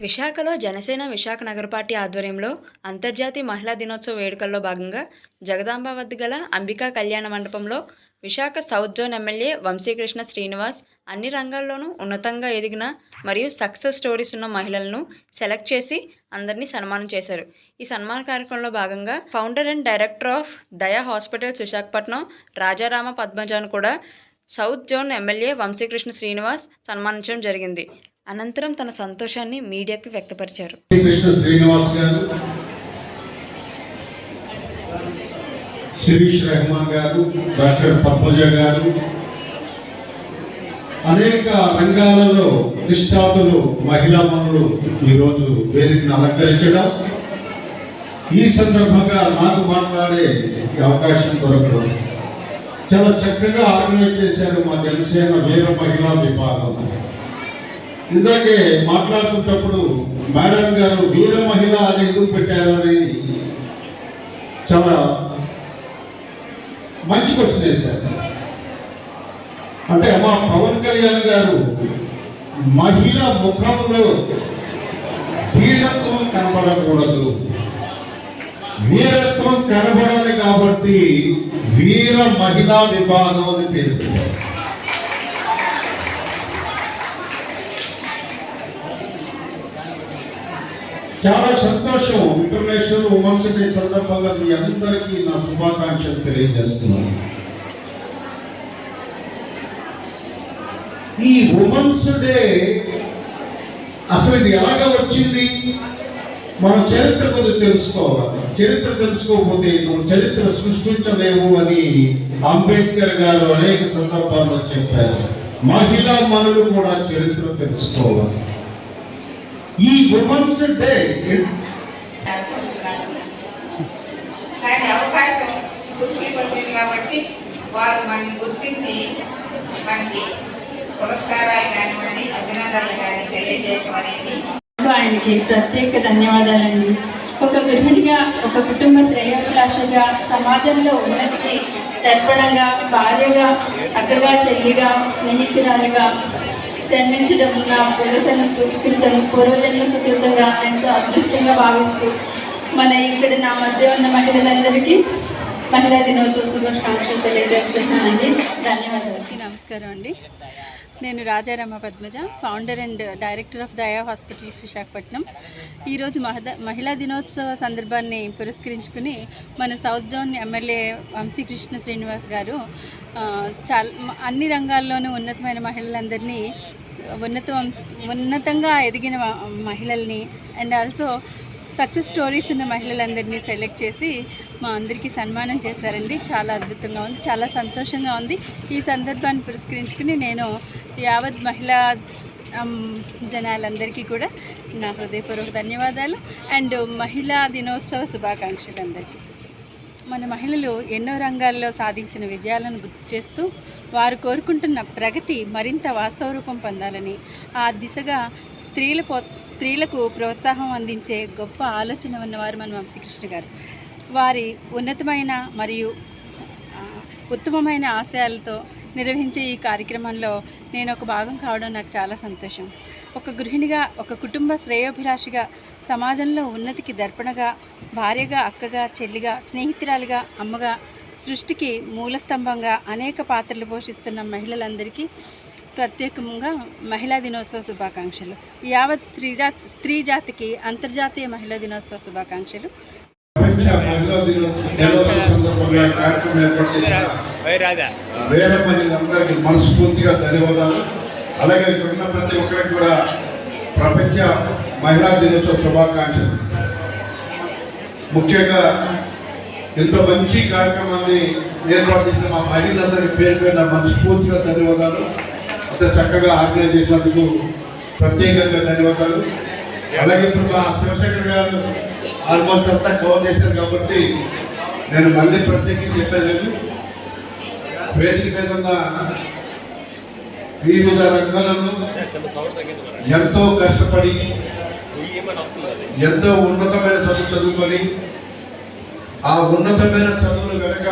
విశాఖలో జనసేన విశాఖ నగర పార్టీ ఆధ్వర్యంలో అంతర్జాతీయ మహిళా దినోత్సవ వేడుకల్లో భాగంగా జగదాంబ వద్ద గల అంబికా కళ్యాణ మండపంలో Visakha south zone MLA Vamsikrishna Srinivas అన్ని రంగాల్లోనూ ఉన్నతంగా ఎదిగిన మరియు సక్సెస్ స్టోరీస్ ఉన్న మహిళలను సెలెక్ట్ చేసి అందరినీ సన్మానం చేశారు. ఈ సన్మాన కార్యక్రమంలో భాగంగా founder and director of Daya hospitals Visakhapatnam Rajarama పద్మజాను కూడా south zone MLA Vamsikrishna Srinivas సన్మానించడం జరిగింది. అనంతరం తన సంతోషాన్ని మీడియాకి వ్యక్తపరిచారు. కృష్ణ శ్రీనివాస్ గారు, శిరీష్ రెహమాన్ గారు, డాక్టర్ పద్మజ గారు అనేక రంగాలలో నిష్ఠాతులు మహిళా మనులు ఈరోజు వేదికను అలంకరించడం, ఈ సందర్భంగా నాకు మాట్లాడే అవకాశం దొరకడం చాలా చక్కగా ఆర్గనైజ్ చేశారు మా జనసేన వీర మహిళా విభాగం. ఇందాకే మాట్లాడుతున్నప్పుడు మేడం గారు వీర మహిళ అని ఎందుకు పెట్టారు అని చాలా మంచి క్వశ్చన్ వేశారు. అంటే మా పవన్ కళ్యాణ్ గారు మహిళ ముఖంలో వీరత్వం కనబడకూడదు, వీరత్వం కనబడాలి కాబట్టి వీర మహిళా విభాగం అని పేరు. చాలా సంతోషం. ఇంటర్నేషనల్ ఉమెన్స్ డే సందర్భంగా మీ అందరికీ నా శుభాకాంక్షలు తెలియజేస్తున్నాను. ఈ ఉమెన్స్ డే అసలు ఇది ఎలాగ వచ్చింది, మనం చరిత్ర కొద్దిగా తెలుసుకోవాలి. చరిత్ర తెలుసుకోకపోతే నువ్వు చరిత్ర సృష్టించలేవు అని అంబేద్కర్ గారు అనేక సందర్భాల్లో చెప్పారు. మహిళా మనులు కూడా చరిత్ర తెలుసుకోవాలి. ఈ ఉమెన్స్ డే కానీ అవకాశం గుర్తించింది కాబట్టి వారు మనల్ని గుర్తించి మనకి పురస్కారాలు కానివ్వండి, అభినందనలు కానీ తెలియజేయడం అనేది ఆయనకి ప్రత్యేక ధన్యవాదాలండి. ఒక గృహిణిగా, ఒక కుటుంబ శ్రేయోభిలాషగా, సమాజంలో ఉన్నతికి దర్పణంగా, భార్యగా, అక్కగా, చెల్లిగా, స్నేహితురాలుగా జన్మించడం నా పూర్వజన్మ సుకృతంగా ఎంతో అదృష్టంగా భావిస్తూ మన ఇక్కడ నా మధ్య ఉన్న మహిళలందరికీ మహిళా దినోత్సవ శుభాకాంక్షలు తెలియజేస్తున్నానండి. ధన్యవాదాలు. నమస్కారం అండి. నేను Rajarama Padmaja, founder and director of Daya hospitals Visakhapatnam. ఈరోజు మహిళా దినోత్సవ సందర్భాన్ని పురస్కరించుకుని మన south zone MLA Vamsikrishna Srinivas గారు అన్ని రంగాల్లోనూ ఉన్నతమైన మహిళలందరినీ ఉన్నతంగా ఎదిగిన మహిళల్ని అండ్ ఆల్సో సక్సెస్ స్టోరీస్ ఉన్న మహిళలందరినీ సెలెక్ట్ చేసి మా అందరికీ సన్మానం చేశారండి. చాలా అద్భుతంగా ఉంది, చాలా సంతోషంగా ఉంది. ఈ సందర్భాన్ని పురస్కరించుకుని నేను యావత్ మహిళా జనాలందరికీ కూడా నా హృదయపూర్వక ధన్యవాదాలు అండ్ మహిళా దినోత్సవ శుభాకాంక్షలు అందరికీ. మన మహిళలు ఎన్నో రంగాల్లో సాధించిన విజయాలను గుర్తు చేస్తూ వారు కోరుకుంటున్న ప్రగతి మరింత వాస్తవ రూపం పొందాలని, ఆ దిశగా స్త్రీలకు ప్రోత్సాహం అందించే గొప్ప ఆలోచన ఉన్నవారు మన వంశీకృష్ణ గారు. వారి ఉన్నతమైన మరియు ఉత్తమమైన ఆశయాలతో నిర్వహించే ఈ కార్యక్రమంలో నేను ఒక భాగం కావడం నాకు చాలా సంతోషం. ఒక గృహిణిగా, ఒక కుటుంబ శ్రేయోభిలాషిగా, సమాజంలో ఉన్నతికి దర్పణగా, భార్యగా, అక్కగా, చెల్లిగా, స్నేహితురాలుగా, అమ్మగా, సృష్టికి మూలస్తంభంగా అనేక పాత్రలు పోషిస్తున్న మహిళలందరికీ ప్రత్యేకంగా మహిళా దినోత్సవ శుభాకాంక్షలు. యావత్ స్త్రీ జాతికి అంతర్జాతీయ మహిళా దినోత్సవ శుభాకాంక్షలు. వేరే మహిళలందరికీ మనస్ఫూర్తిగా ధన్యవాదాలు. అలాగే ఉన్న ప్రతి ఒక్కరికి కూడా ప్రపంచ మహిళా దినోత్సవ శుభాకాంక్షలు. ముఖ్యంగా ఇంత మంచి కార్యక్రమాన్ని ఏర్పాటు చేసిన మా మహిళలందరికీ పేరు పేరున మనస్ఫూర్తిగా ధన్యవాదాలు. అంత చక్కగా ఆర్గనైజ్ చేసినందుకు ప్రత్యేకంగా ధన్యవాదాలు. అలాగే ఇప్పుడు మా శివశంకర్ గారు ఆల్మోస్ట్ అంతా కవర్ చేశారు కాబట్టి నేను మళ్ళీ ప్రత్యేకించి చెప్పలేదు. వేదిక మీద ఉన్న వివిధ రంగాలను ఎంతో కష్టపడి ఎంతో ఉన్నతమైన చదువుకొని ఆ ఉన్నతమైన చదువులు కనుక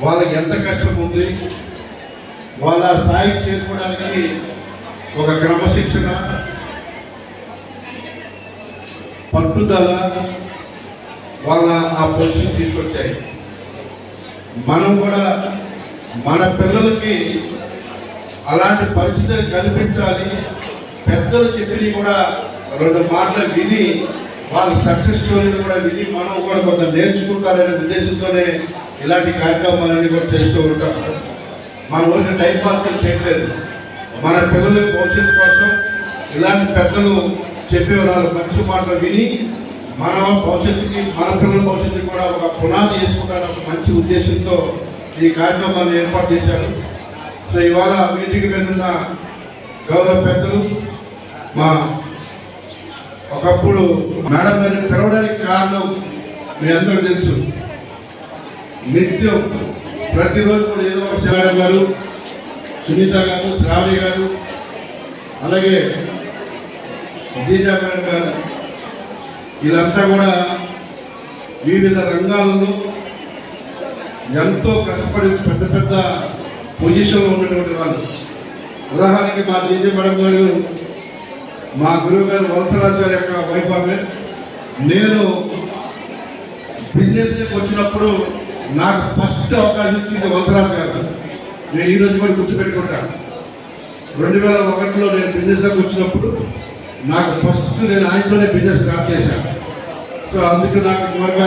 వాళ్ళకి ఎంత కష్టం ఉంది, వాళ్ళ స్థాయికి చేరుకోవడానికి ఒక క్రమశిక్షణ పట్టుదల వాళ్ళ ఆ పొజిషన్ తీసుకొచ్చాయి. మనం కూడా మన పిల్లలకి అలాంటి పరిస్థితులు కల్పించాలి. పెద్దలు చెప్పినవి కూడా 2 మాటలు విని వాళ్ళ సక్సెస్ స్టోరీలు కూడా విని మనం కూడా కొంత నేర్చుకుంటారనే ఉద్దేశంతోనే ఇలాంటి కార్యక్రమాలన్నీ కూడా చేస్తూ ఉంటాం. మన ఊరికి టైం పాస్ చేయట్లేదు. మన పిల్లల భవిష్యత్తు కోసం ఇలాంటి పెద్దలు చెప్పే వాళ్ళు మంచి మాటలు విని మన భవిష్యత్తుకి మన పిల్లల భవిష్యత్తుకి కూడా ఒక పునాది చేసుకుంటారని ఒక మంచి ఉద్దేశంతో ఈ కార్యక్రమాన్ని ఏర్పాటు చేశారు. సో ఇవాళ వేదిక మీద ఉన్న గౌరవ పెద్దలు మా ఒకప్పుడు మేడం గారిని పిలవడానికి కారణం మీ అందరూ తెలుసు. నిత్యం ప్రతిరోజు కూడా ఏదో ఒక మేడం గారు, సునీత గారు, శ్రావణి గారు, అలాగే జీజా మేడం గారు, వీళ్ళంతా కూడా వివిధ రంగాలలో ఎంతో కష్టపడి పెద్ద పెద్ద పొజిషన్లో ఉన్నటువంటి వాళ్ళు. ఉదాహరణకి మా జీజా మేడం గారు మా గురువు గారు వలసరాజు గారి యొక్క వైఫ్ ఆమె. నేను బిజినెస్కి వచ్చినప్పుడు నాకు ఫస్ట్ అవకాశం ఇచ్చింది వలసరాజు గారు. నేను ఈరోజు కూడా గుర్తుపెట్టుకుంటాను. 2001లో నేను బిజినెస్లోకి వచ్చినప్పుడు నాకు ఫస్ట్ నేను ఆయనతోనే బిజినెస్ స్టార్ట్ చేశాను. సో అందుకు నాకు త్వరగా